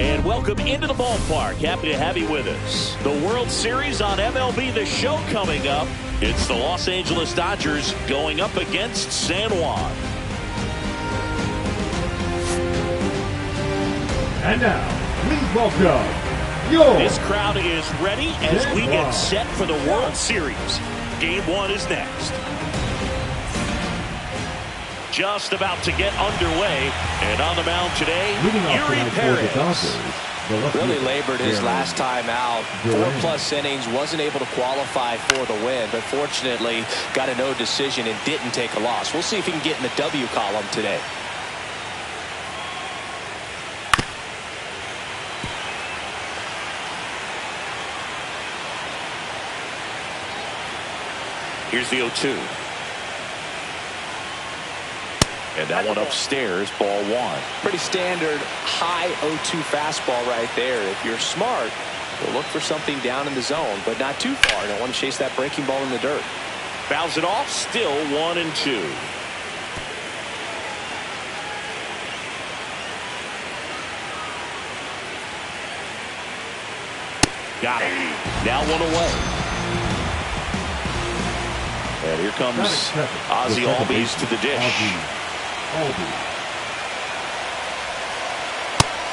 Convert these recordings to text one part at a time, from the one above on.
And welcome into the ballpark. Happy to have you with us. The World Series on MLB The Show coming up. It's the Los Angeles Dodgers going up against San Juan. And now, please welcome This crowd is ready as we get set for the World Series. Game 1 is next. Just about to get underway, and on the mound today, Yuri Perez. Really labored his last time out. 4+ innings, wasn't able to qualify for the win, but fortunately got a no decision and didn't take a loss. We'll see if he can get in the W column today. Here's the 0-2. And that one upstairs, ball 1. Pretty standard high 0-2 fastball right there. If you're smart, you'll look for something down in the zone, but not too far. Don't want to chase that breaking ball in the dirt. Fouls it off, still 1-2. Got it. Now 1 away. And here comes Ozzie Albies to the dish.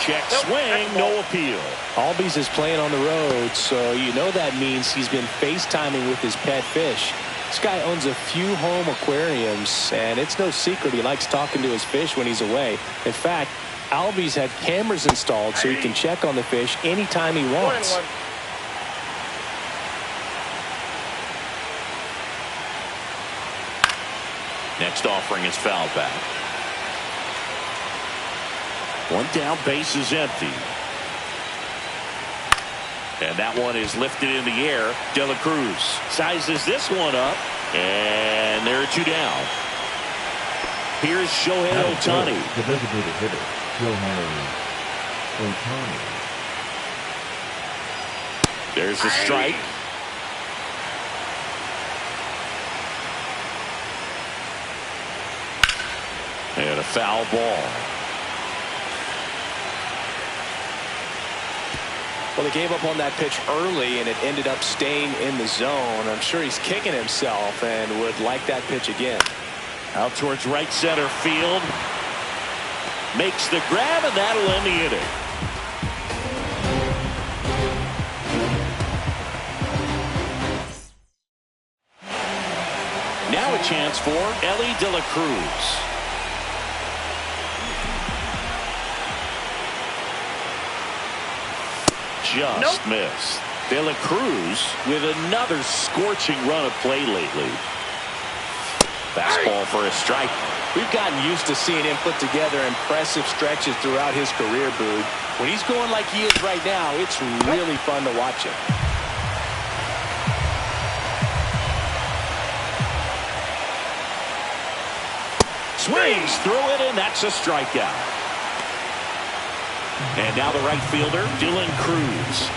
Check swing, no appeal. Albies is playing on the road, so you know that means he's been FaceTiming with his pet fish. This guy owns a few home aquariums, and it's no secret he likes talking to his fish when he's away. In fact, Albies had cameras installed so he can check on the fish anytime he wants. Next offering is foul back. 1 down, base is empty. And that one is lifted in the air. De La Cruz sizes this one up. And there are 2 down. Here's Shohei Ohtani. The designated hitter, Shohei Ohtani. There's the strike. And a foul ball. Well, they gave up on that pitch early, and it ended up staying in the zone. I'm sure he's kicking himself and would like that pitch again. Out towards right center field. Makes the grab, and that'll end the inning. Now a chance for Elly De La Cruz. Just missed. De La Cruz with another scorching run of play lately. Fastball for a strike. We've gotten used to seeing him put together impressive stretches throughout his career, Boog. When he's going like he is right now, it's really fun to watch him. Swings through it, and that's a strikeout. And now the right fielder, Dylan Cruz.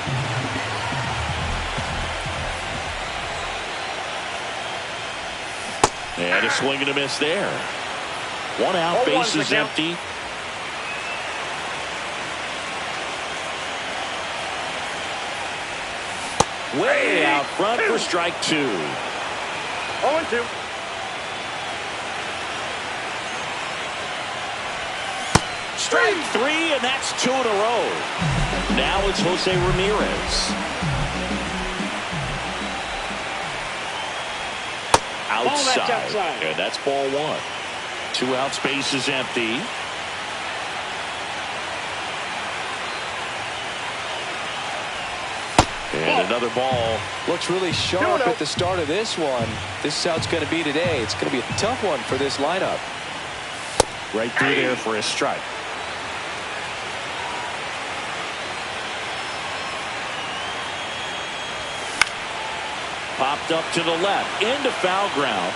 And a swing and a miss there. 1 out, base is empty. Way out front for strike 2. 0-2. Strike 3, and that's 2 in a row. Now it's Jose Ramirez. Outside. And that's ball 1. 2 outs, base is empty. And another ball. Looks really sharp at the start of this one. This is how it's going to be today. It's going to be a tough one for this lineup. Right through there for a strike. Popped up to the left, into foul ground.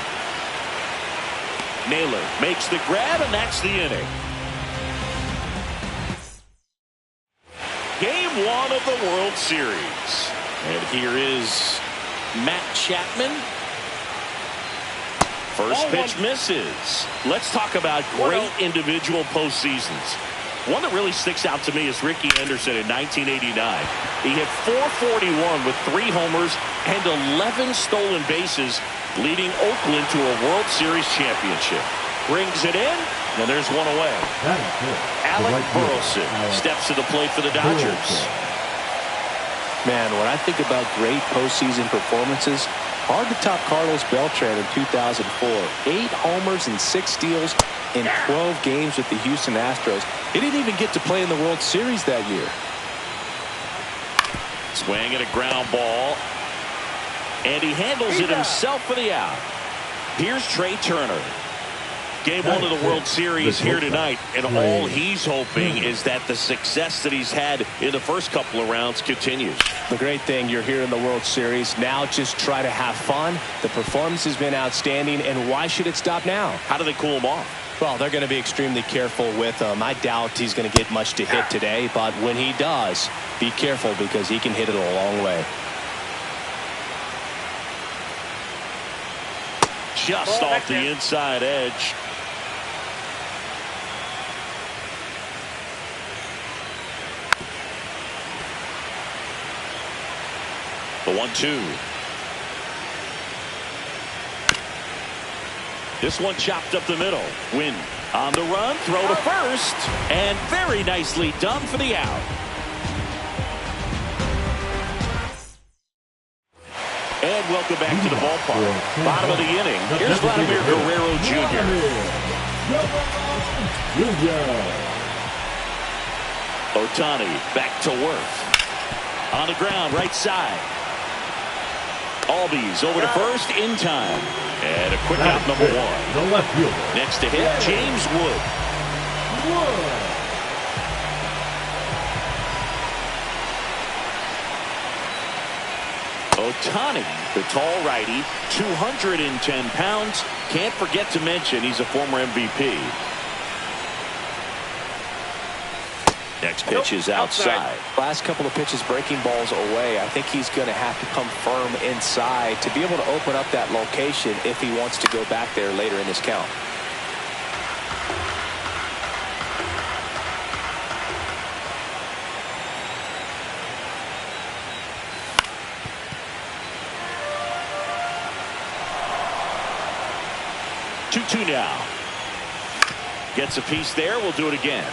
Naylor makes the grab, and that's the inning. Game 1 of the World Series. And here is Matt Chapman. First pitch misses. Let's talk about great individual postseasons. One that really sticks out to me is Ricky Henderson in 1989. He hit .441 with 3 homers and 11 stolen bases, leading Oakland to a World Series championship. Brings it in, and there's one away. Alec Burleson steps to the plate for the Dodgers. Man, when I think about great postseason performances, hard to top Carlos Beltran in 2004. 8 homers and 6 steals in 12 games with the Houston Astros. He didn't even get to play in the World Series that year. Swing and a ground ball. And he handles it himself for the out. Here's Trey Turner. Game 1 of the World Series here tonight, and all he's hoping is that the success that he's had in the first couple of rounds continues. The great thing, you're here in the World Series. Now just try to have fun. The performance has been outstanding, and why should it stop now? How do they cool him off? Well, they're going to be extremely careful with him. I doubt he's going to get much to hit today, but when he does, be careful because he can hit it a long way. Just off the inside edge. The 1-2. This one chopped up the middle. Win on the run, throw to first, and very nicely done for the out. And welcome back to the ballpark. Bottom of the inning. Here's Vladimir Guerrero Jr. Ohtani back to work. On the ground, right side. Albies over to first in time. And a quick out number 1. The left fielder. Next to hit, James Wood. Ohtani, the tall righty, 210 pounds. Can't forget to mention he's a former MVP. Next pitch is outside. Last couple of pitches breaking balls away. I think he's going to have to come firm inside to be able to open up that location if he wants to go back there later in this count. Two now. Gets a piece there. We'll do it again.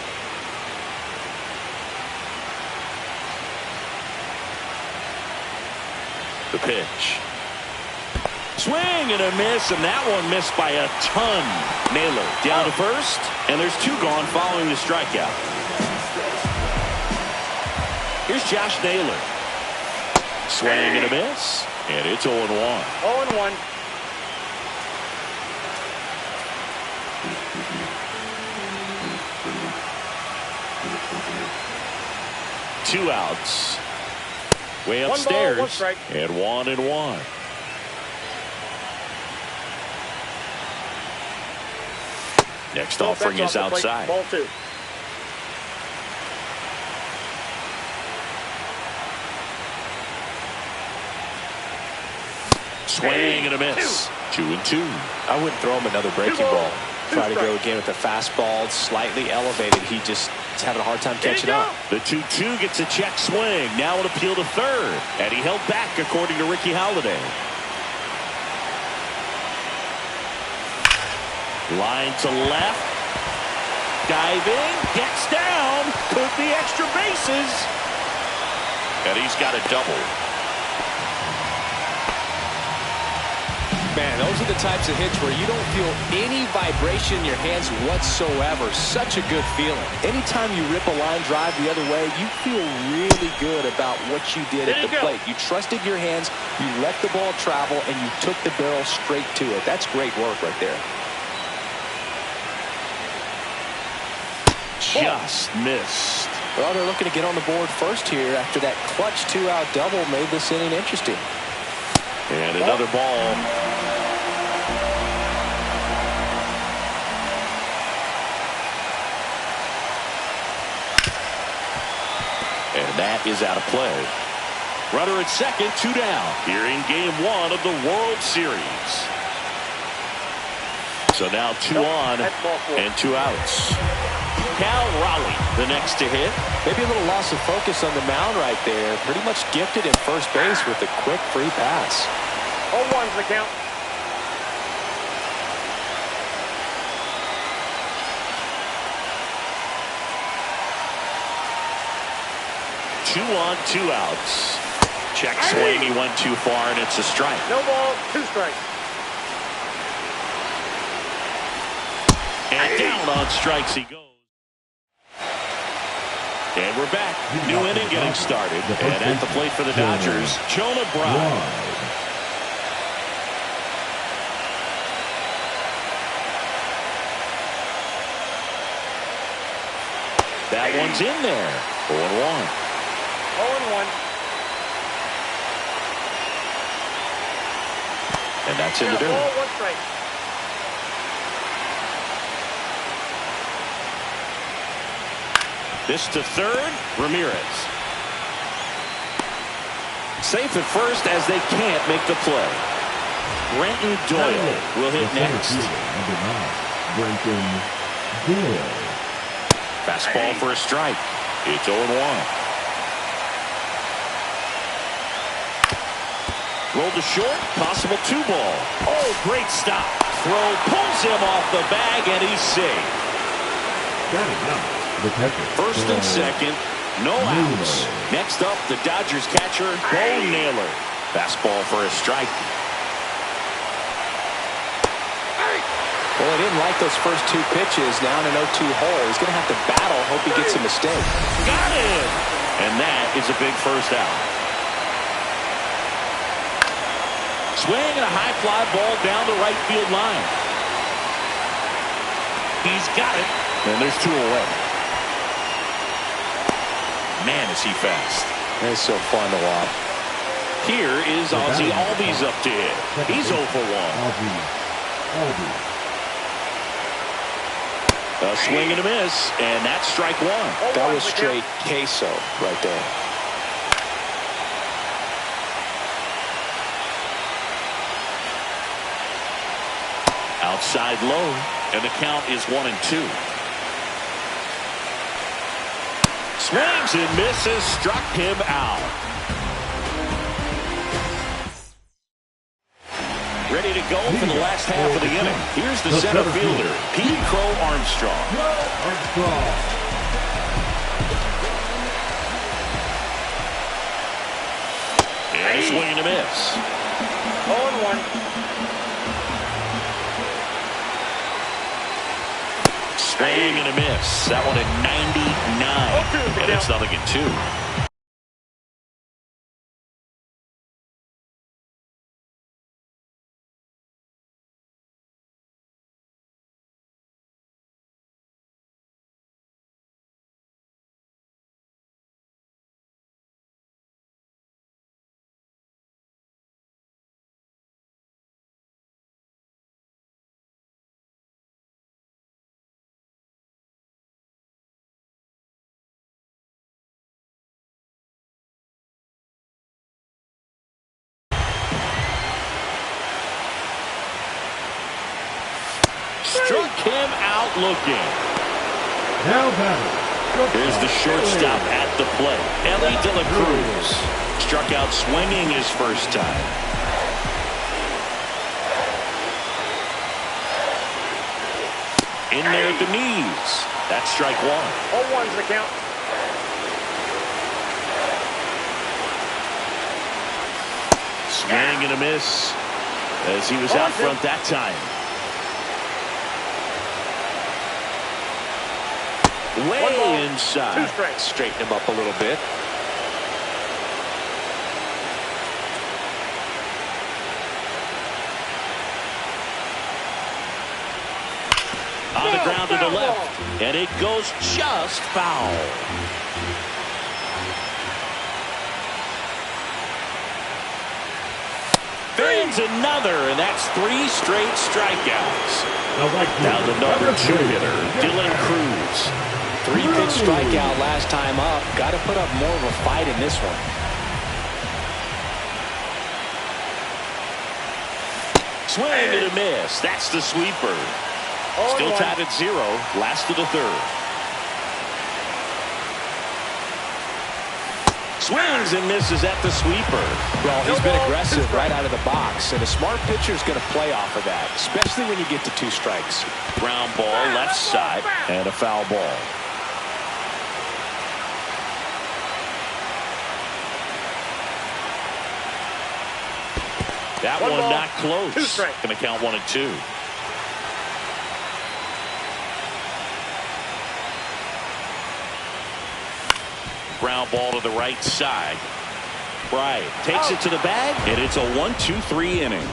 The pitch. Swing and a miss, and that one missed by a ton. Naylor down to first, and there's 2 gone following the strikeout. Here's Josh Naylor. Swing and a miss, and it's 0-1. 0-1. Two outs. Way upstairs. 1 ball, 1 strike. And 1-1. Next offering is outside. Ball 2. Swing and a miss. 2-2. I wouldn't throw him another breaking ball. Try to go again with the fastball, slightly elevated. He's having a hard time catching up. The 2-2 gets a check swing. Now an appeal to third. And he held back according to Ricky Holiday. Line to left. Diving. Gets down. Could be extra bases. And he's got a double. Man, those are the types of hits where you don't feel any vibration in your hands whatsoever. Such a good feeling. Anytime you rip a line drive the other way, you feel really good about what you did at the plate. You trusted your hands, you let the ball travel, and you took the barrel straight to it. That's great work right there. Just missed. Well, they're looking to get on the board first here after that clutch 2-out double made this inning interesting. And another ball. And that is out of play. Runner at second, 2 down. Here in game 1 of the World Series. So now 2 on and 2 outs. Cal Raleigh, the next to hit. Maybe a little loss of focus on the mound right there. Pretty much gifted in first base with a quick free pass. 0-1's the count. Two on, two outs. Check swing. He went too far, and it's a strike. No ball, 2 strikes. And down on strikes he goes. And we're back. New inning getting started. And at the plate for the Dodgers, Jonah Brown. That one's in there. 0-1. 0-1. And that's in the dirt. Ball, 1 strike. This to third, Ramirez. Safe at first as they can't make the play. Brenton Doyle will hit next. Brenton Doyle. Fastball for a strike. It's 0-1. Rolled to short, possible 2-ball. Oh, great stop. Throw pulls him off the bag, and he's safe. Got it now. First and second, no outs. Next up, the Dodgers catcher, Bo Naylor. Fastball for a strike. Well, he didn't like those first 2 pitches. Now in an 0-2 hole. He's going to have to battle. Hope he gets a mistake. Got it! And that is a big first out. Swing and a high fly ball down the right field line. He's got it. And there's 2 away. Man, is he fast. It's so fun to watch. Here is Ozzie Albies up to hit. He's 0 for 1. A swing and a miss, and that's strike 1. That was straight queso right there. Outside low, and the count is 1-2. Swings and misses, struck him out. Ready to go for the last half of the inning. Here's the center fielder, Pete Crow Armstrong. And a swing and a miss. 0-1. Swing and a miss. That one at 99. And it's 0-2. Struck him out looking. Now batting. Here's the shortstop at the plate. Ellie De La Cruz. Struck out swinging his first time. In there at the knees. That's strike 1. 0-1's the count. Swing and a miss as he was out front that time. Way inside. 2 strikes. Straighten him up a little bit. On the ground to the left. And it goes just foul. Finds another, and that's 3 straight strikeouts. Now the number 2 hitter, Dylan Cruz. 3-pitch strikeout last time up. Got to put up more of a fight in this one. Swing and a miss. That's the sweeper. Still tied at 0. Last of the 3rd. Swings and misses at the sweeper. Well, he's No been ball, aggressive 2 right strikes. out of the box, and a smart pitcher is going to play off of that, especially when you get to 2 strikes. Ground ball left side and a foul ball. That One one ball, not close. 2 strikes. Going to count 1 and 2. Ground ball to the right side. Bryant takes it to the bag, and it's a 1-2-3 inning.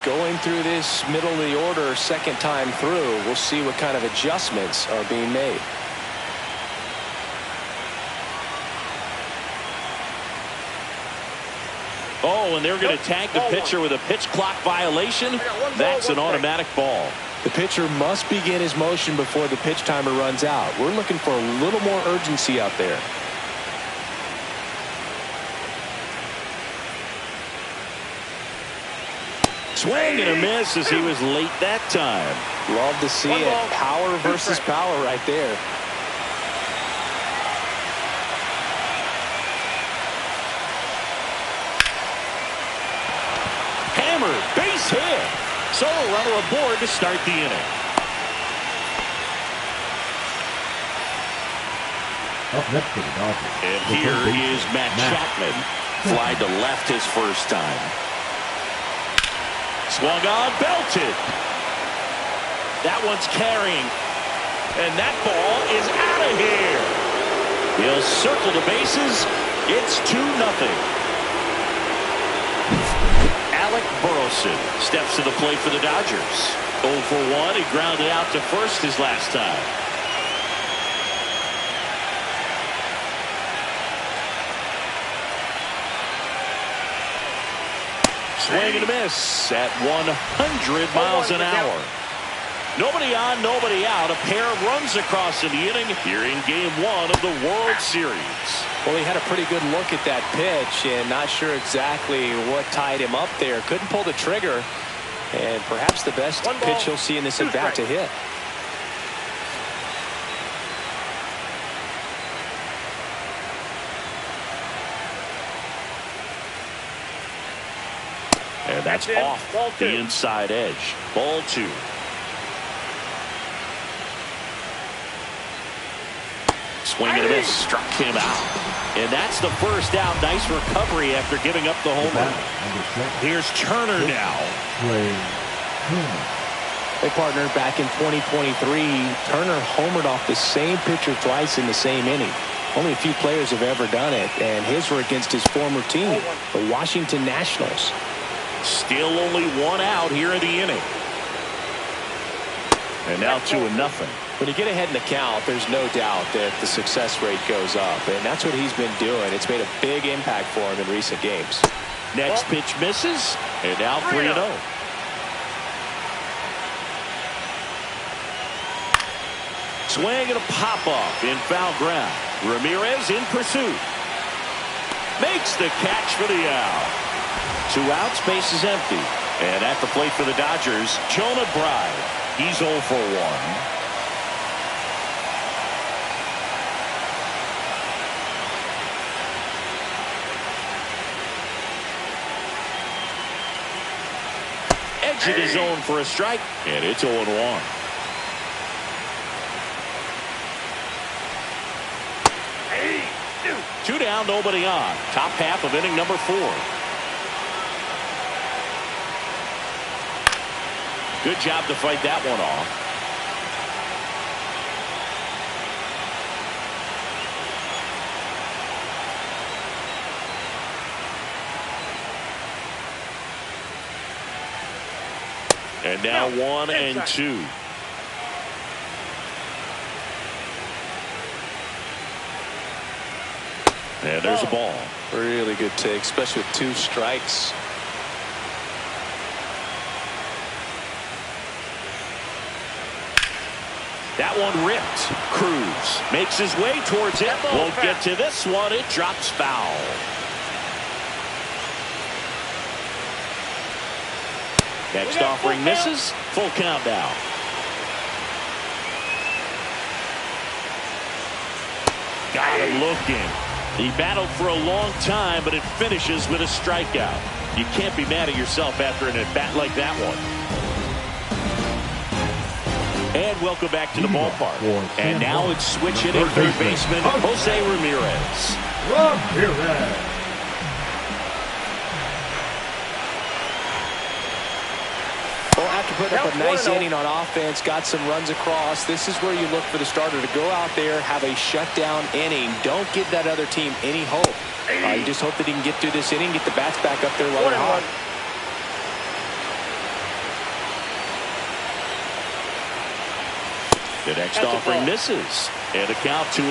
Going through this middle of the order second time through, we'll see what kind of adjustments are being made. Oh, and they're going to tag the pitcher with a pitch clock violation. That's an automatic ball. The pitcher must begin his motion before the pitch timer runs out. We're looking for a little more urgency out there. Swing and a miss as he was late that time. Love to see it. Power versus power right there. Hammered, base hit. Solo runner aboard to start the inning. Up next for the Dodgers. And here is Matt Chapman. Fly to left his first time. Swung on, belted. That one's carrying. And that ball is out of here. He'll circle the bases. It's 2-0. Alec Burleson steps to the plate for the Dodgers. 0 for 1. He grounded out to first his last time. Swing and a miss at 100 miles an hour. Nobody on, nobody out. A pair of runs across in the inning here in Game 1 of the World Series. Well, he had a pretty good look at that pitch and not sure exactly what tied him up there. Couldn't pull the trigger, and perhaps the best pitch he'll see in this at-bat to hit. And that's off the inside edge. Ball 2. Swing and a miss. Struck him out. And that's the first out. Nice recovery after giving up the home run. Here's Turner now. Hey, partner, back in 2023, Turner homered off the same pitcher twice in the same inning. Only a few players have ever done it, and his were against his former team, the Washington Nationals. Still only 1 out here in the inning. And now 2-0. When you get ahead in the count, there's no doubt that the success rate goes up, and that's what he's been doing. It's made a big impact for him in recent games. Next pitch misses, and now 3-0. Swing and a pop-off in foul ground. Ramirez in pursuit. Makes the catch for the out. 2 outs, base is empty. And at the plate for the Dodgers, Jonah Bride. He's 0 for 1. Exit his zone for a strike, and it's 0-1. Two down, nobody on. Top half of inning number 4. Good job to fight that one off. And now 1-2. And there's a ball. Really good take, especially with 2 strikes. That one ripped. Cruz makes his way towards it. Won't get to this one. It drops foul. Next offering misses. Full count now. Got him looking. He battled for a long time, but it finishes with a strikeout. You can't be mad at yourself after an at-bat like that one. And welcome back to the ballpark. And now it's switch hitting third baseman Jose Ramirez. Well, after putting up a nice inning on offense, got some runs across, this is where you look for the starter to go out there, have a shutdown inning. Don't give that other team any hope. You just hope that he can get through this inning, get the bats back up there low and hot. The next That's a offering ball. misses. And a count 2-1.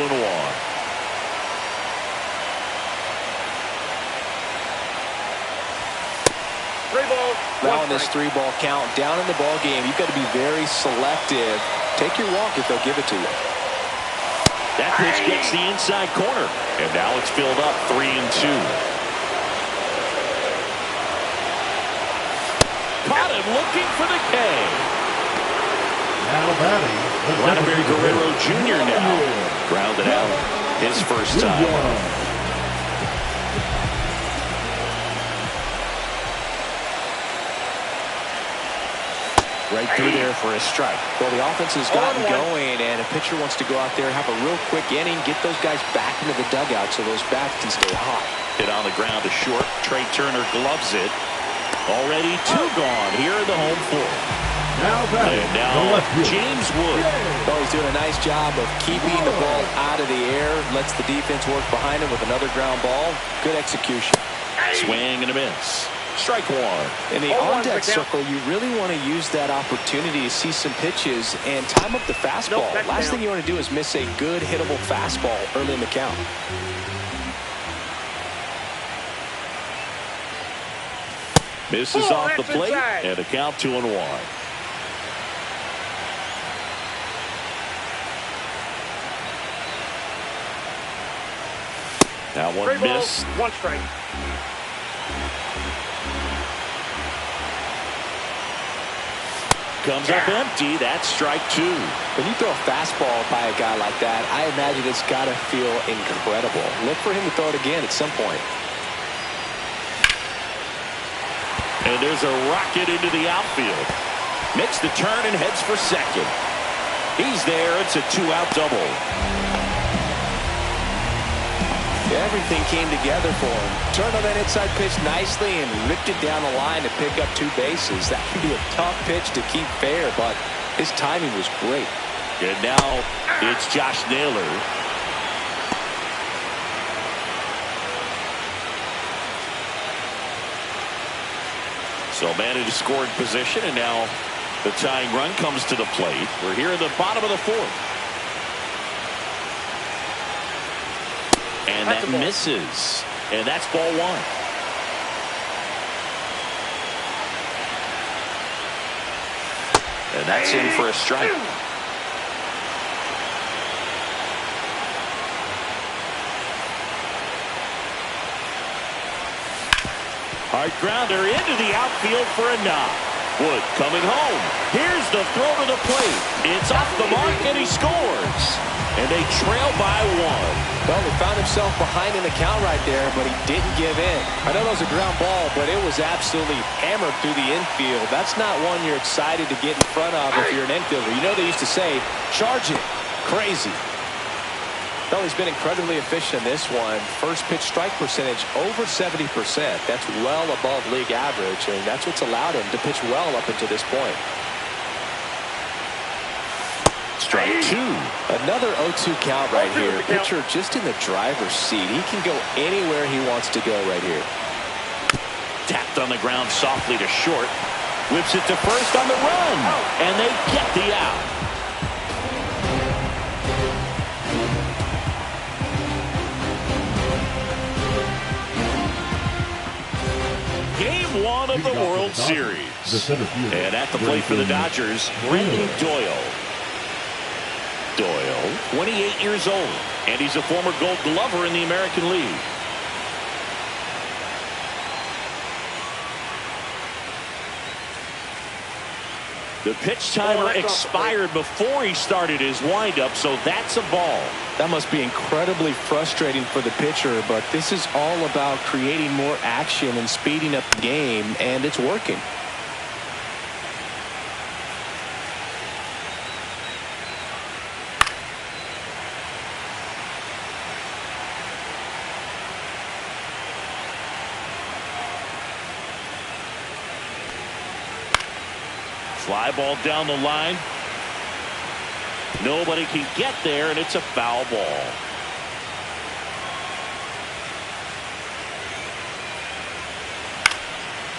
Three balls. Now in this 3-ball count, down in the ball game, you've got to be very selective. Take your walk if they'll give it to you. That pitch gets the inside corner. And now it's filled up 3-2. Caught him looking for the K. Now batting. Vladimir Guerrero Jr. now. Grounded out his first time. Right through there for a strike. Well, the offense has gotten going, and a pitcher wants to go out there, have a real quick inning, get those guys back into the dugout so those bats can stay hot. Hit on the ground to short. Trey Turner gloves it. Already 2 gone here in the home floor. Now batting. And now James Wood. Oh, he's doing a nice job of keeping the ball out of the air. Lets the defense work behind him with another ground ball. Good execution. Swing and a miss. Strike 1. In the on-deck circle, you really want to use that opportunity to see some pitches and time up the fastball. Last thing you want to do is miss a good hittable fastball early in the count. Misses off the plate, and a count 2-1. Now one miss. 1 strike. Comes up empty. That's strike 2. When you throw a fastball by a guy like that, I imagine it's got to feel incredible. Look for him to throw it again at some point. And there's a rocket into the outfield. Makes the turn and heads for second. He's there. It's a 2-out double. Everything came together for him. Turned on that inside pitch nicely and ripped it down the line to pick up 2 bases. That can be a tough pitch to keep fair, but his timing was great. And now it's Josh Naylor. So managed to score in position, and now the tying run comes to the plate. We're here in the bottom of the 4th. And that misses. And that's ball 1. And that's in for a strike. Hard grounder into the outfield for a knock. Wood coming home. Here's the throw to the plate. It's off the mark, and he scores. And they trail by 1. Well, he found himself behind in the count right there, but he didn't give in. I know that was a ground ball, but it was absolutely hammered through the infield. That's not one you're excited to get in front of if you're an infielder. You know they used to say, charge it. Crazy. Well, he's been incredibly efficient in this one. First pitch strike percentage over 70%. That's well above league average, and that's what's allowed him to pitch well up until this point. Strike 2. Another 0-2 count right here. Pitcher just in the driver's seat. He can go anywhere he wants to go right here. Tapped on the ground softly to short. Whips it to first on the run. And they get the out. Game 1 of the World Series. And at the plate for the Dodgers, Brendan Doyle. Doyle, 28 years old, and he's a former Gold Glover in the American League. The pitch timer expired before he started his windup, so that's a ball. That must be incredibly frustrating for the pitcher, but this is all about creating more action and speeding up the game, and it's working. Fly ball down the line. Nobody can get there, and it's a foul ball.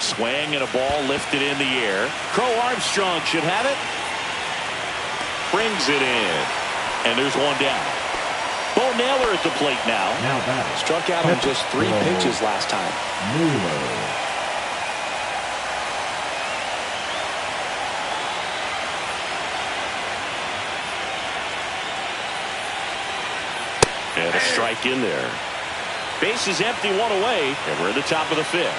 Swing and a ball lifted in the air. Crow Armstrong should have it. brings it in. And there's one down. Bo Naylor at the plate now. Now batting. Struck out on just 3 pitches last time. Mueller. And a strike in there. Base is empty, 1 away, and we're in the top of the 5th.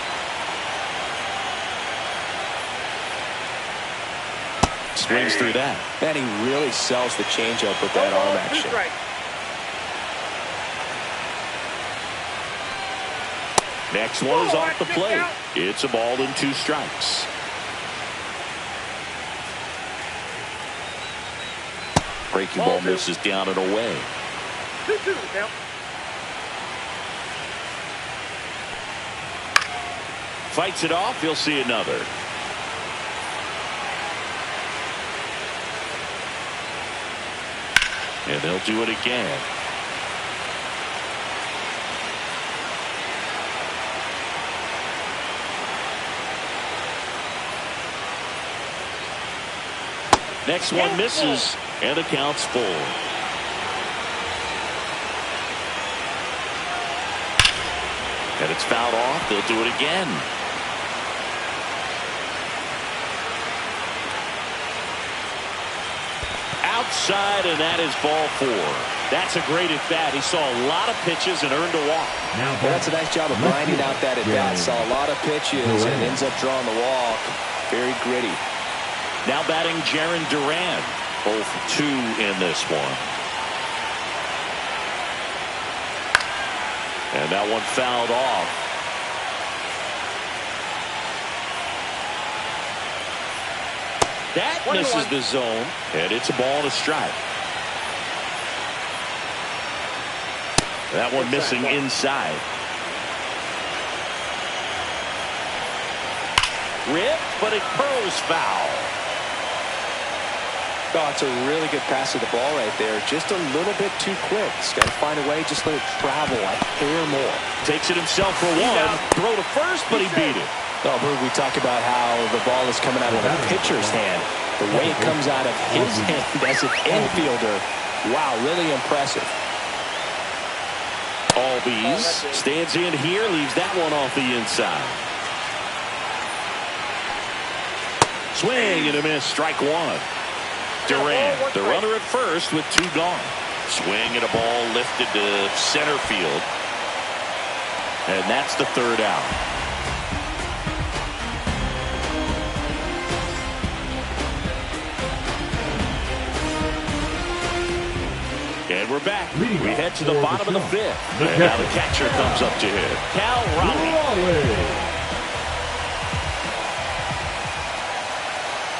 Swings through that. And he really sells the changeup with that arm action. Next one is off the plate. It's a ball and 2 strikes. Breaking ball misses down and away. 2-2 count. Fights it off. He'll see another. And they'll do it again. Next one misses, and the count's full. And it's fouled off. They'll do it again. Outside, and that is ball 4. That's a great at-bat. He saw a lot of pitches and earned a walk. Well, that's a nice job of grinding out that at-bat. Saw a lot of pitches and ends up drawing the walk. Very gritty. Now batting Jaron Duran. Both 2 in this one. And that one fouled off. That misses the zone, and it's a ball and a strike. That one missing inside. Ripped, but it curls foul. Oh, it's a really good pass of the ball right there. Just a little bit too quick. He's got to find a way. Just let it travel a hair more. Takes it himself for one. Throw to first, but he beat it. Oh, Berg, we talk about how the ball is coming out of the pitcher's hand. The way it comes out of his hand as an infielder. Wow, really impressive. Albies stands in here, leaves that one off the inside. Swing and a miss, strike 1. Durant, the runner at first with 2 gone. Swing and a ball lifted to center field. And that's the 3rd out. And we're back. We head to the bottom of the 5th. And now the catcher comes up to hit. Cal Raleigh.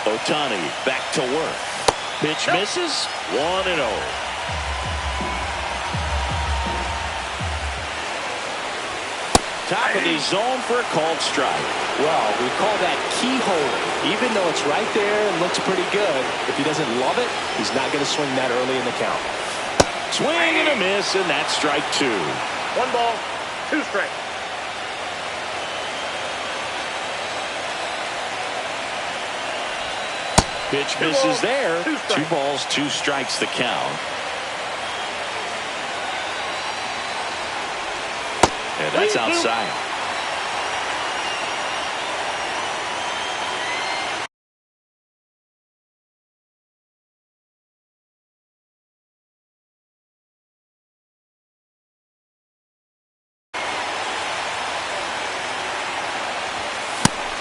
Ohtani back to work. Pitch misses. 1-0. Top of the zone for a called strike. Well, we call that keyhole. Even though it's right there and looks pretty good, if he doesn't love it, he's not going to swing that early in the count. Swing and a miss, and that's strike 2. 1 ball, 2 strikes. Pitch misses there. 2 balls, 2 strikes the count. And that's outside.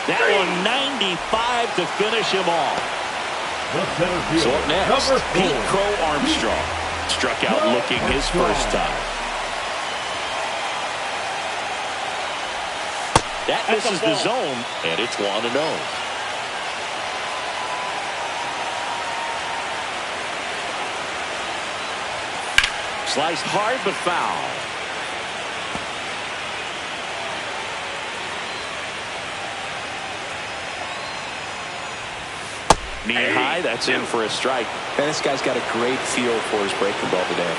That one 95 to finish him off. So up next, Pete Crow Armstrong. Struck out looking his first time. That misses the zone, and it's 1-0. Sliced hard but foul. Knee high, that's in for a strike. And this guy's got a great feel for his breaking ball today.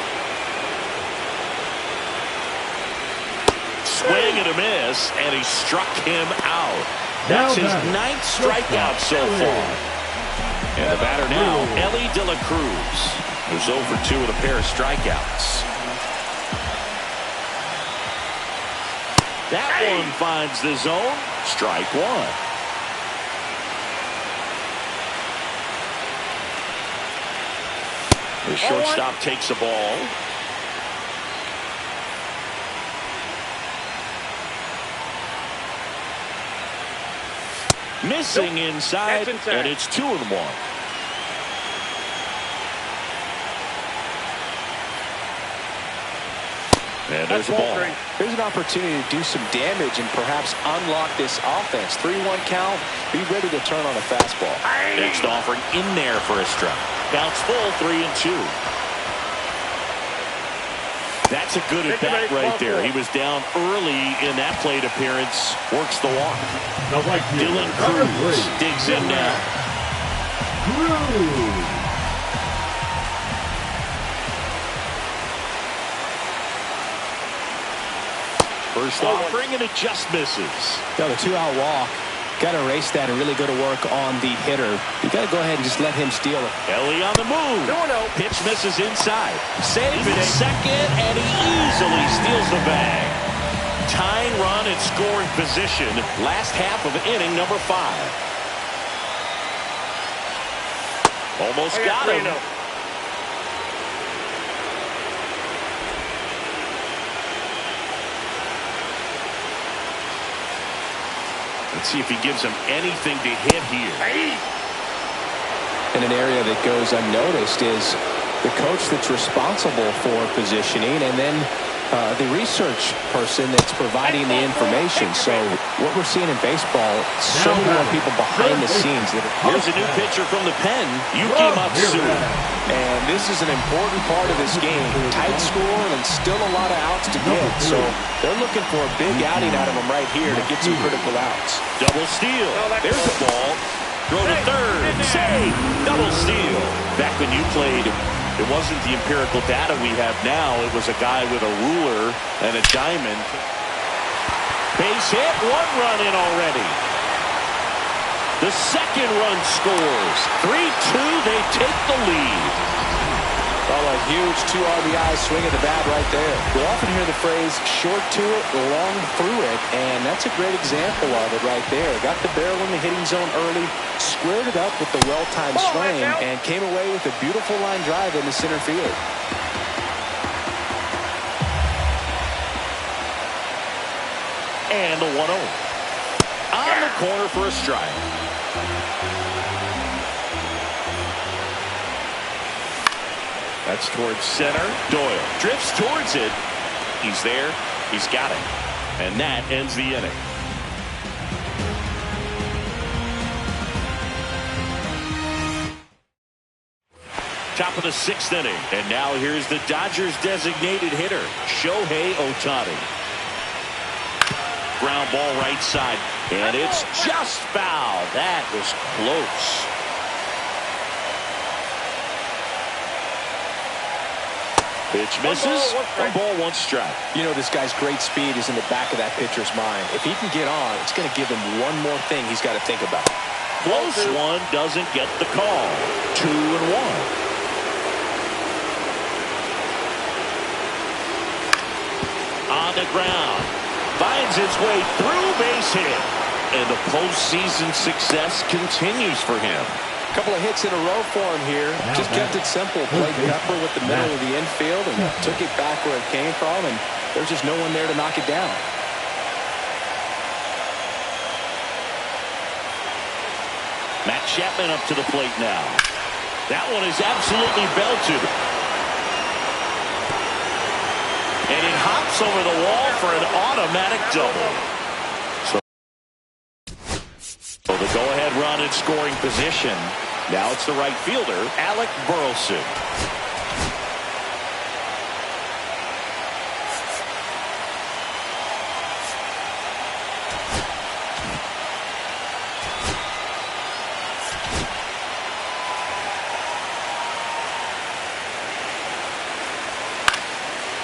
Swing and a miss, and he struck him out. That's his 9th strikeout so far. And the batter now, Ellie De La Cruz, who's 0 for 2 with a pair of strikeouts. That one finds the zone. Strike one. The shortstop takes the ball. Missing inside, and it's 2-1. And there's the ball. Here's an opportunity to do some damage and perhaps unlock this offense. 3-1 count. Be ready to turn on a fastball. Next offering in there for a strike. Counts full, 3-2. That's a good at bat right there. He was down early in that plate appearance. Works the walk. Dylan Cruz digs in now. First offering, and it just misses. Now the 2-out walk. Got to erase that and really go to work on the hitter. You got to go ahead and just let him steal it. Ellie on the move. Pitch misses inside. Save it second, and he easily steals the bag. Tying run and scoring position. Last half of inning number 5. Almost got him. Let's see if he gives him anything to hit here. In an area that goes unnoticed is the coach that's responsible for positioning, and then the research person that's providing the information. So what we're seeing in baseball, so many more people behind the scenes. Here's a new pitcher from the pen, Yuki Matsui. And this is an important part of this game. Tight score and still a lot of outs to get. So they're looking for a big outing out of him right here to get some critical outs. Double steal. There's the ball. Throw to third. Save. Double steal. Back when you played, it wasn't the empirical data we have now. It was a guy with a ruler and a diamond. Base hit. 1 run in already. The second run scores. 3-2. They take the lead. Oh, a huge 2 RBI swing of the bat right there. We often hear the phrase short to it, long through it, and that's a great example of it right there. Got the barrel in the hitting zone early, squared it up with the well-timed swing, and came away with a beautiful line drive into center field. And the 1-0. On the corner for a strike. That's towards center. Doyle drifts towards it. He's there. He's got it. And that ends the inning. Top of the 6th inning. And now here's the Dodgers designated hitter, Shohei Ohtani. Ground ball right side. And it's just foul. That was close. Pitch misses. 1 ball, 1 strike. You know, this guy's great speed is in the back of that pitcher's mind. If he can get on, it's going to give him one more thing he's got to think about. Close one, doesn't get the call. 2-1. On the ground. Finds its way through, base hit. And the postseason success continues for him. Couple of hits in a row for him here. Just kept it simple. Played pepper with the middle of the infield and took it back where it came from, and there's just no one there to knock it down. Matt Chapman up to the plate now. That one is absolutely belted. And it hops over the wall for an automatic double. So the go-ahead run in scoring position. Now it's the right fielder, Alec Burleson.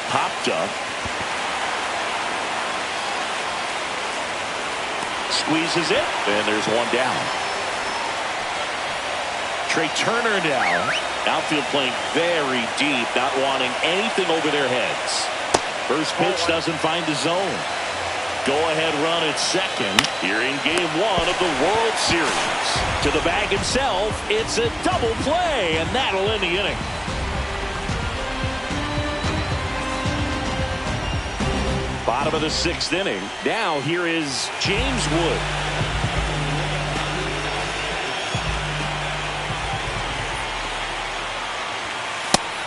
Popped up. Squeezes it, and there's one down. Trey Turner now. Outfield playing very deep, not wanting anything over their heads. First pitch doesn't find the zone. Go-ahead run at second here in Game 1 of the World Series. To the bag himself, it's a double play, and that'll end the inning. Bottom of the 6th inning. Now here is James Wood.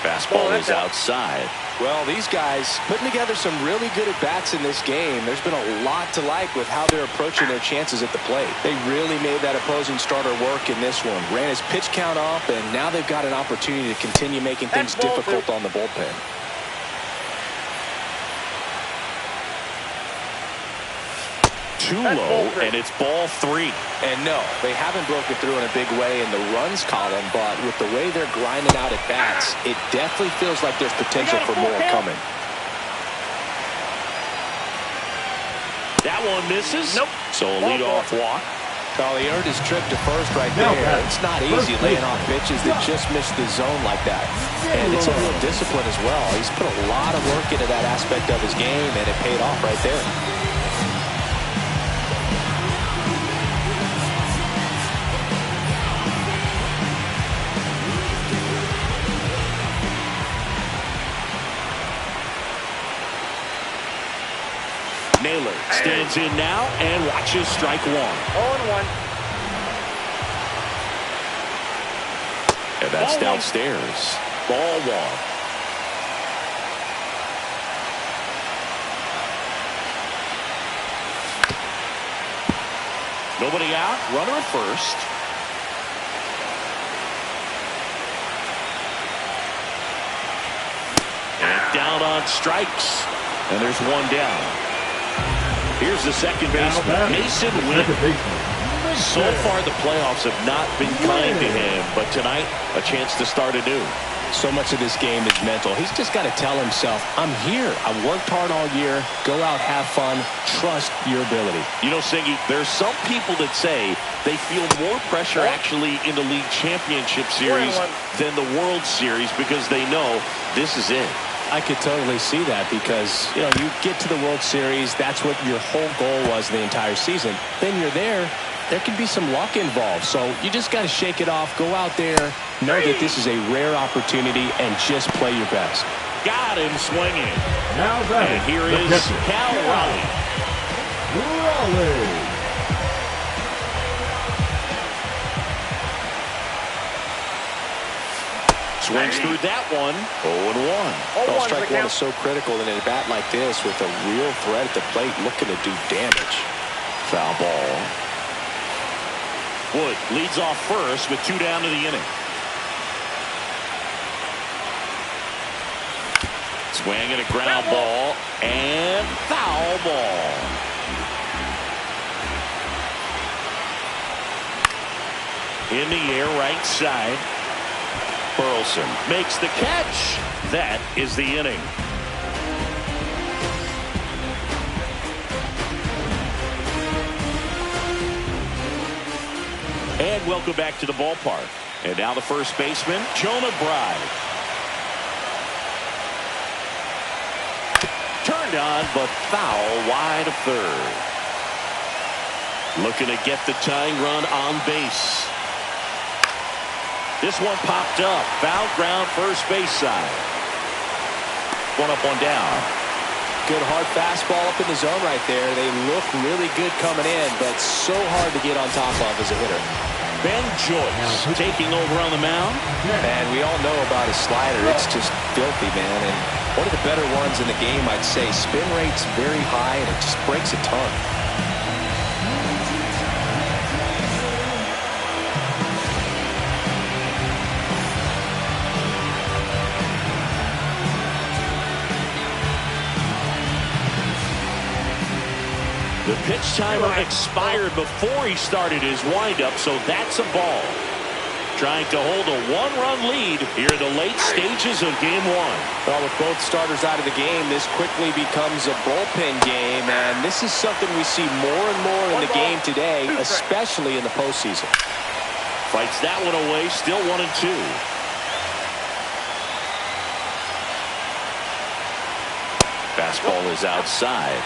Fastball is outside. Well, these guys putting together some really good at-bats in this game. There's been a lot to like with how they're approaching their chances at the plate. They really made that opposing starter work in this one. Ran his pitch count up, and now they've got an opportunity to continue making things difficult on the bullpen. Too low, and it's ball 3. And no, they haven't broken through in a big way in the runs column, but with the way they're grinding out at bats, it definitely feels like there's potential for more coming. That one misses. Nope. So a leadoff walk. Well, he earned his trip to first right there. It's not easy laying off pitches that just miss the zone like that. And it's a real discipline as well. He's put a lot of work into that aspect of his game, and it paid off right there. Naylor stands in now and watches strike 1. 0-1. And that's downstairs. Ball 1. Nobody out. Runner at first. And down on strikes. And there's one down. Here's the second baseman, Mason Wynn. So far, the playoffs have not been kind to him, but tonight, a chance to start anew. So much of this game is mental. He's just got to tell himself, I'm here. I worked hard all year. Go out, have fun. Trust your ability. You know, Singy, there's some people that say they feel more pressure actually in the league championship series than the World Series because they know this is it. I could totally see that because, you know, you get to the World Series, that's what your whole goal was the entire season. Then you're there can be some luck involved. So you just got to shake it off, go out there, know that this is a rare opportunity, and just play your best. Got him swinging. Now that and here is Cal Raleigh. Swings through that one. 0-1. Well, strike 1 is so critical in a bat like this with a real threat at the plate looking to do damage. Foul ball. Wood leads off first with 2 down to the inning. Swing and a ground ball and foul ball. In the air, right side. Burleson makes the catch. That is the inning. And welcome back to the ballpark. And now the first baseman, Jonah Bride. Turned on, but foul wide of third. Looking to get the tying run on base. This one popped up. Foul ground, first base side. One up, one down. Good hard fastball up in the zone right there. They look really good coming in, but so hard to get on top of as a hitter. Ben Joyce taking over on the mound. And we all know about his slider. It's just filthy, man. And one of the better ones in the game, I'd say. Spin rate's very high, and it just breaks a ton. The pitch timer expired before he started his windup, so that's a ball. Trying to hold a one-run lead here in the late stages of Game 1. Well, with both starters out of the game, this quickly becomes a bullpen game, and this is something we see more and more in the game today, especially in the postseason. Fights that one away, still 1-2. Fastball is outside.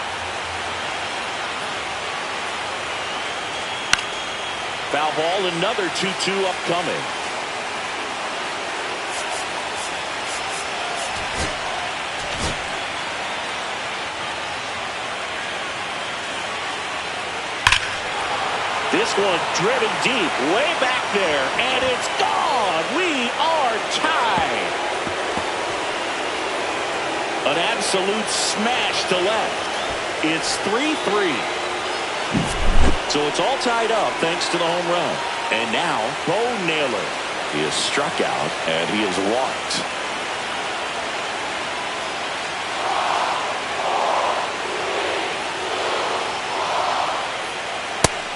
Foul ball, another 2-2 upcoming. This one driven deep, way back there, and it's gone. We are tied. An absolute smash to left. It's 3-3. So it's all tied up thanks to the home run. And now, Bo Naylor. He is struck out, and he is walked.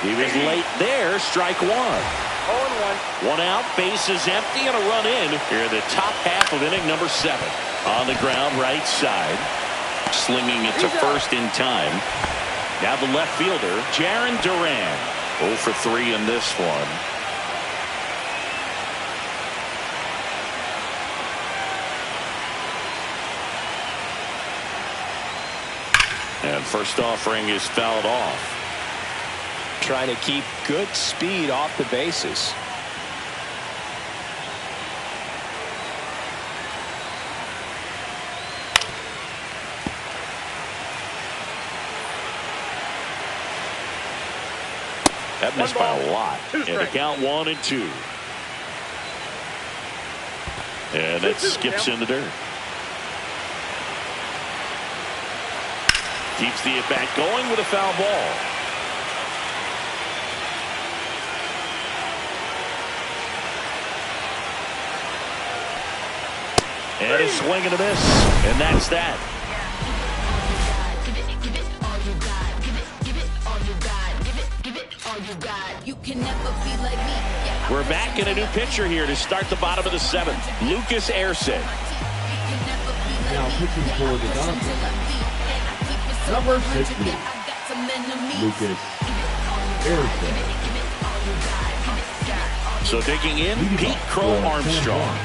He was late there, strike one. 0-1. One out, bases empty, and a run in here in the top half of inning number 7. On the ground, right side. Slinging it to first in time. Now the left fielder, Jarren Duran. 0 for 3 in this one. And first offering is fouled off. Trying to keep good speed off the bases. That missed by a lot. And a count 1-2. And that skips in the dirt. Keeps the at-bat going with a foul ball. And a swing and a miss. And that's that. We're back in a new pitcher here to start the bottom of the 7th. Lucas Erceg. Now pitching for the Dodgers. Number 60. Lucas Erceg. So digging in, Pete Crow Armstrong.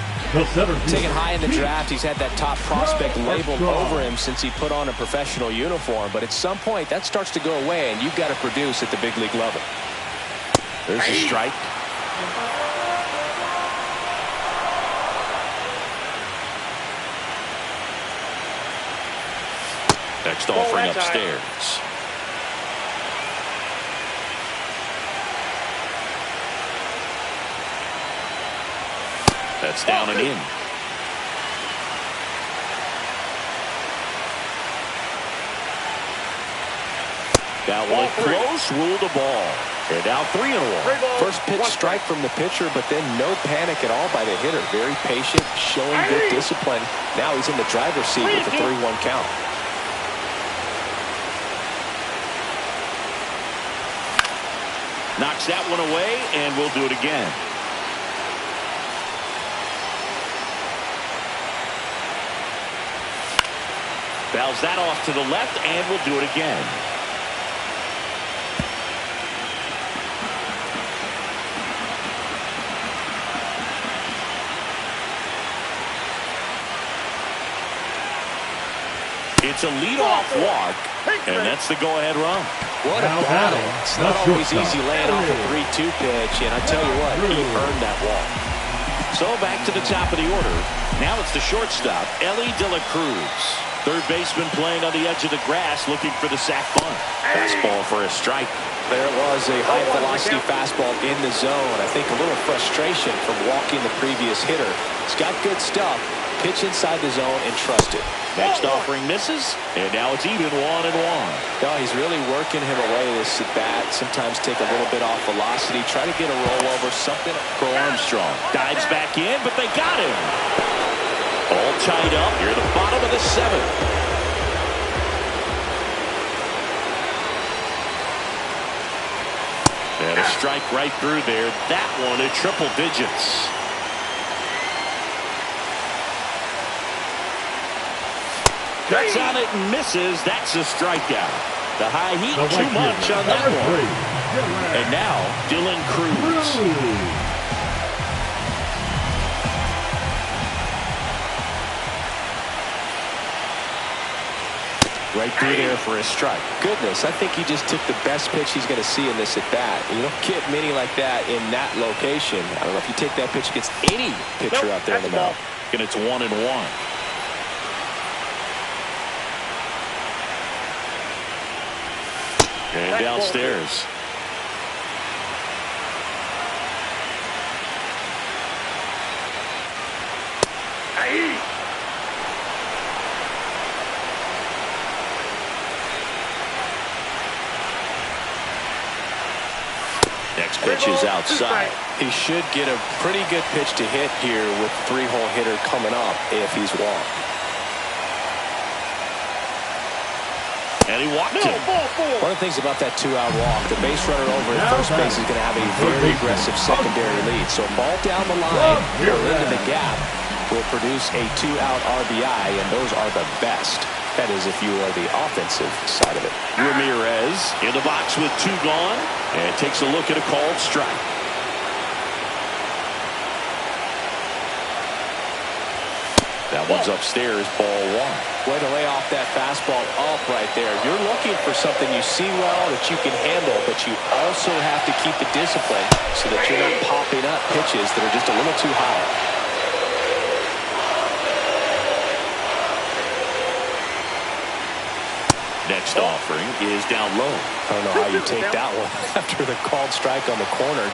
Taken high in the draft, he's had that top prospect labeled over him since he put on a professional uniform. But at some point, that starts to go away, and you've got to produce at the big league level. There's a strike. Next offering upstairs. That's down and in. That one close, ruled the ball. And now 3-1. First pitch strike from the pitcher, but then no panic at all by the hitter. Very patient, showing good discipline. Now he's in the driver's seat with the 3-1 count. Knocks that one away, and we'll do it again. Fouls that off to the left, and we'll do it again. It's a leadoff walk, and that's the go-ahead run. What a battle. It's not always easy laying off a 3-2 pitch, and I tell you what, he earned that walk. So back to the top of the order. Now it's the shortstop, Elly De La Cruz. Third baseman playing on the edge of the grass, looking for the sac bunt. Fastball for a strike. There was a high-velocity fastball in the zone. I think a little frustration from walking the previous hitter. He's got good stuff. Pitch inside the zone and trust it. Next offering misses, and now it's even 1-1. No, he's really working him away this at bat. Sometimes take a little bit off velocity, try to get a rollover, something. Crow Armstrong dives back in, but they got him. All tied up here at the bottom of the 7th. And a strike right through there. That one at triple digits. Cuts on it and misses. That's a strikeout. The high heat, too much on that one. And now, Dylan Cruz. right through there for a strike. Goodness, I think he just took the best pitch he's going to see in this at bat. You don't get many like that in that location. I don't know if you take that pitch against any pitcher out there in the mound. And it's 1-1. And downstairs. Next pitch is outside. He should get a pretty good pitch to hit here with three-hole hitter coming up if he's walked. And he walked him. One of the things about that two-out walk, the base runner over at first base is going to have a very aggressive secondary lead. So a ball down the line or into the gap will produce a two-out RBI, and those are the best. That is if you are the offensive side of it. Ramirez in the box with 2 gone and takes a look at a called strike. That one's upstairs, ball 1. Way to lay off that fastball up right there. You're looking for something you see well that you can handle, but you also have to keep the discipline so that you're not popping up pitches that are just a little too high. Next offering is down low. I don't know how you take that one after the called strike on the corner.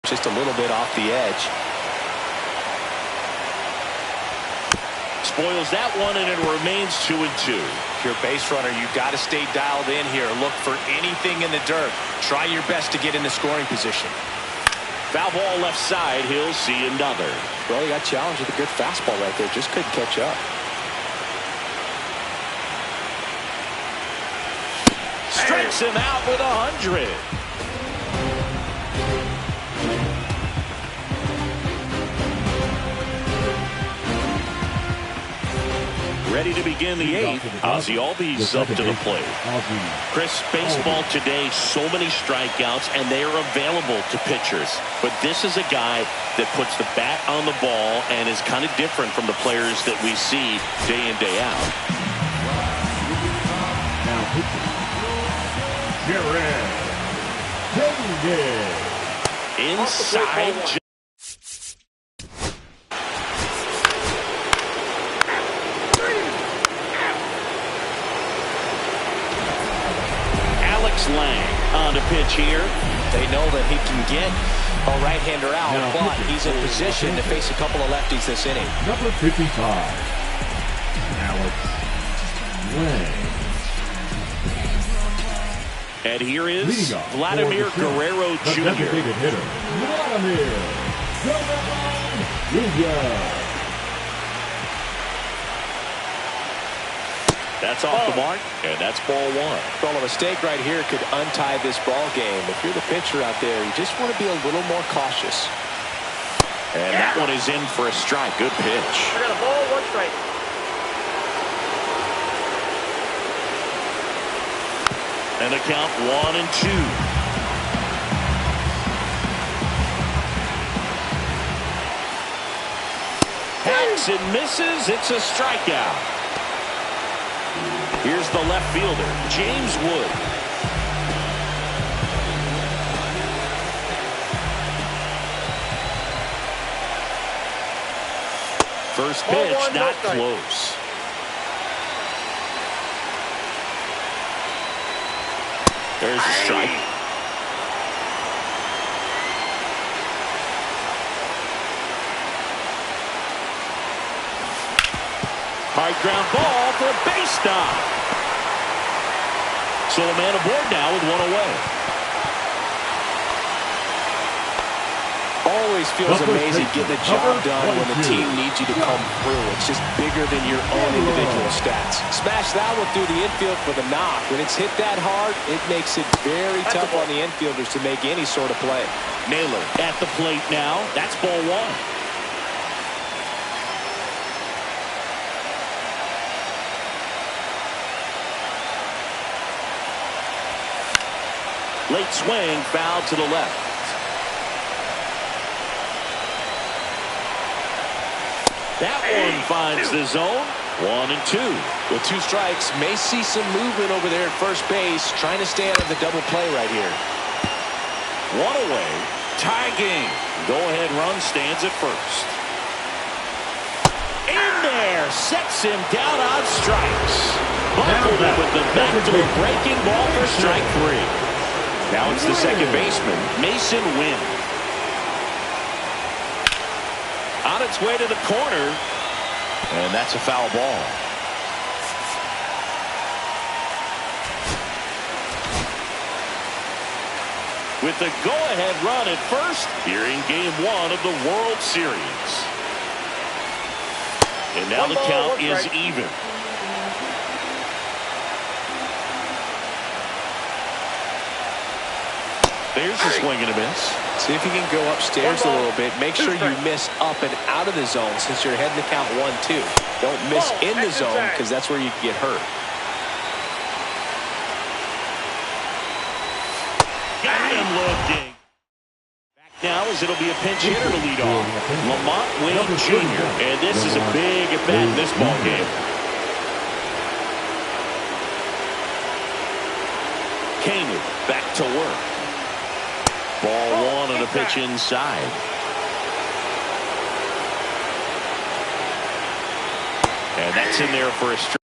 Just a little bit off the edge. Spoils that one, and it remains 2-2. If you're a base runner, you've got to stay dialed in here. Look for anything in the dirt. Try your best to get in the scoring position. Foul ball left side. He'll see another. Well, he got challenged with a good fastball right there. Just couldn't catch up. Strikes him out with 100. Ready to begin the 8th. Ozzie Albies up to the plate. Chris, baseball today, so many strikeouts, and they are available to pitchers. But this is a guy that puts the bat on the ball and is kind of different from the players that we see day in, day out. Jared Inside. pitch here. They know that he can get a right-hander out, but he's in position to face a couple of lefties this inning. Number 55, Alex Lang. And here is Vladimir Guerrero Jr. Designated hitter, Vladimir Guerrero Jr. That's off the mark, and that's ball one. Well, a mistake right here could untie this ball game. If you're the pitcher out there, you just want to be a little more cautious. And that one is in for a strike. Good pitch. I got a ball, 1 strike. And the count 1-2. Hacks and misses. It's a strikeout. Here's the left fielder, James Wood. First pitch, not close. There's a strike. High ground ball for a base stop. So a man aboard now with one away. Always feels amazing getting the job done when the team needs you to come through. It's just bigger than your own individual stats. Smash that one through the infield for the knock. When it's hit that hard, it makes it very tough on the infielders to make any sort of play. Naylor at the plate now. That's ball one. Late swing, foul to the left. That one finds the zone. 1-2. With 2 strikes, may see some movement over there at first base, trying to stay out of the double play right here. One away. Tie game. Go-ahead run stands at first. In there. Sets him down on strikes. Buckled him with the backdoor breaking ball for strike 3. Now it's the second baseman, Mason Wynn. On its way to the corner, and that's a foul ball. With the go-ahead run at first, here in Game 1 of the World Series. And now the count is even. There's a swing and a miss. See if you can go upstairs a little bit. Make sure you miss up and out of the zone since you're heading to count 1-2. Don't miss in the zone because that's where you can get hurt. Got him looking. Back now as it'll be a pinch hitter to lead off. Lamont Wade Jr. And this is a big at bat in this ball game. Kaner back to work. Ball one on a pitch inside. And that's in there for a strike.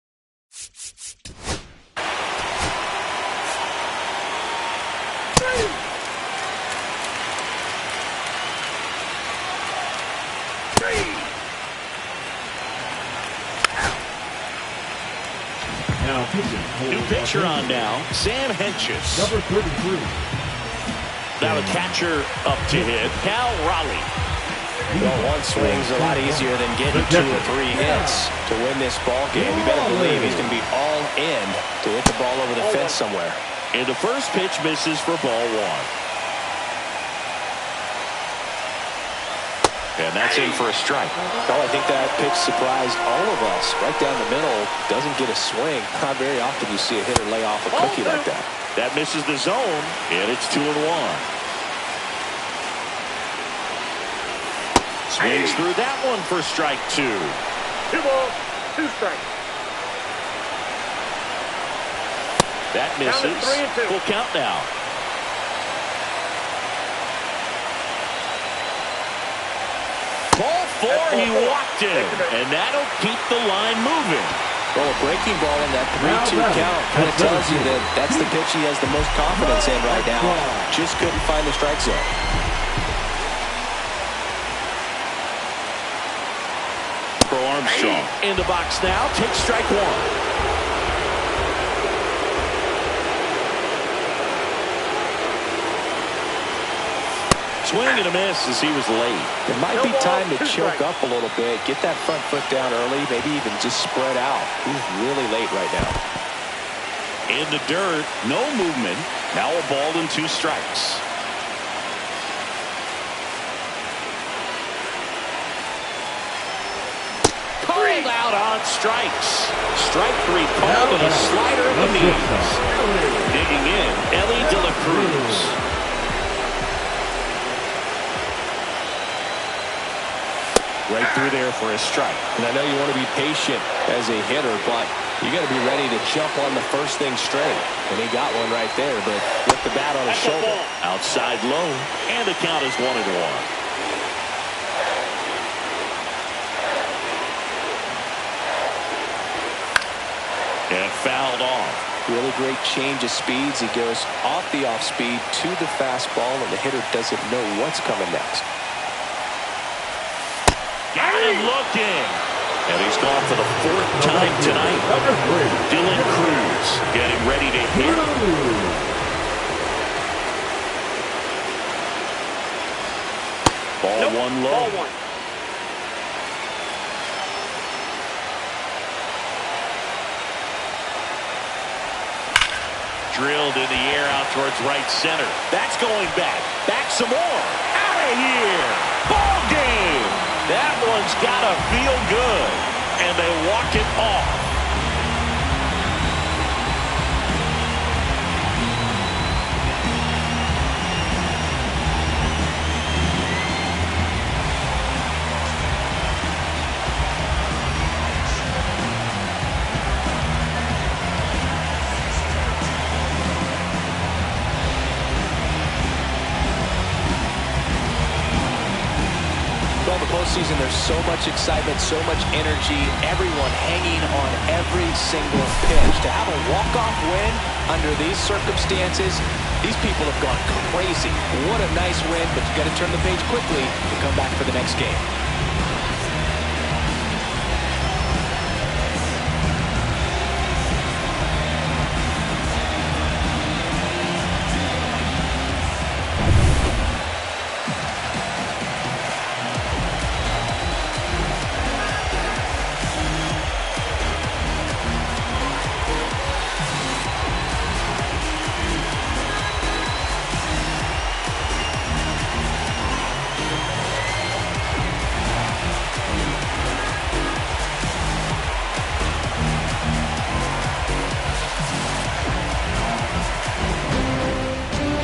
New pitcher on now, Sam Hentges. Number 33. Now the catcher up to hit, Cal Raleigh. Well, one swing's a lot easier than getting 2 or 3 hits to win this ball game. You better believe he's going to be all in to hit the ball over the fence somewhere. And the first pitch misses for ball one. And that's in for a strike. Oh, I think that pitch surprised all of us. Right down the middle, doesn't get a swing. Not very often you see a hitter lay off a cookie like that. That misses the zone, and it's 2-1. Swings through that one for strike 2. 2 balls, 2 strikes. That misses. 3-2. Full count now. Ball 4, he walked it, and that'll keep the line moving. Well, a breaking ball in that 3-2 count kind of tells you that that's the pitch he has the most confidence in right now. Just couldn't find the strike zone. For Armstrong. In the box now. Takes strike one. Swing and a miss as he was late. It might be time to choke up a little bit, get that front foot down early, maybe even just spread out. He's really late right now. In the dirt, no movement. Now a ball and 2 strikes. Pulled out on strikes. Strike 3 called and a slider in the knees. Digging in, Ellie De La Cruz. Right through there for a strike. And I know you want to be patient as a hitter, but you got to be ready to jump on the first thing straight. And he got one right there, but with the bat on his shoulder. Outside low, and the count is 1-1. And fouled off. Really great change of speeds. He goes off the off speed to the fastball, and the hitter doesn't know what's coming next. Got him looking. And he's gone for the 4th time tonight. Dylan Cruz getting ready to hit. Ball one low. Ball 1. Drilled in the air out towards right center. That's going back. Back some more. Out of here. Ball game. That one's got to feel good. And they walk it off. Postseason, there's so much excitement, so much energy, everyone hanging on every single pitch. To have a walk-off win under these circumstances, these people have gone crazy. What a nice win, but you got to turn the page quickly to come back for the next game.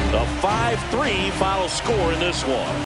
The 5-3 final score in this one.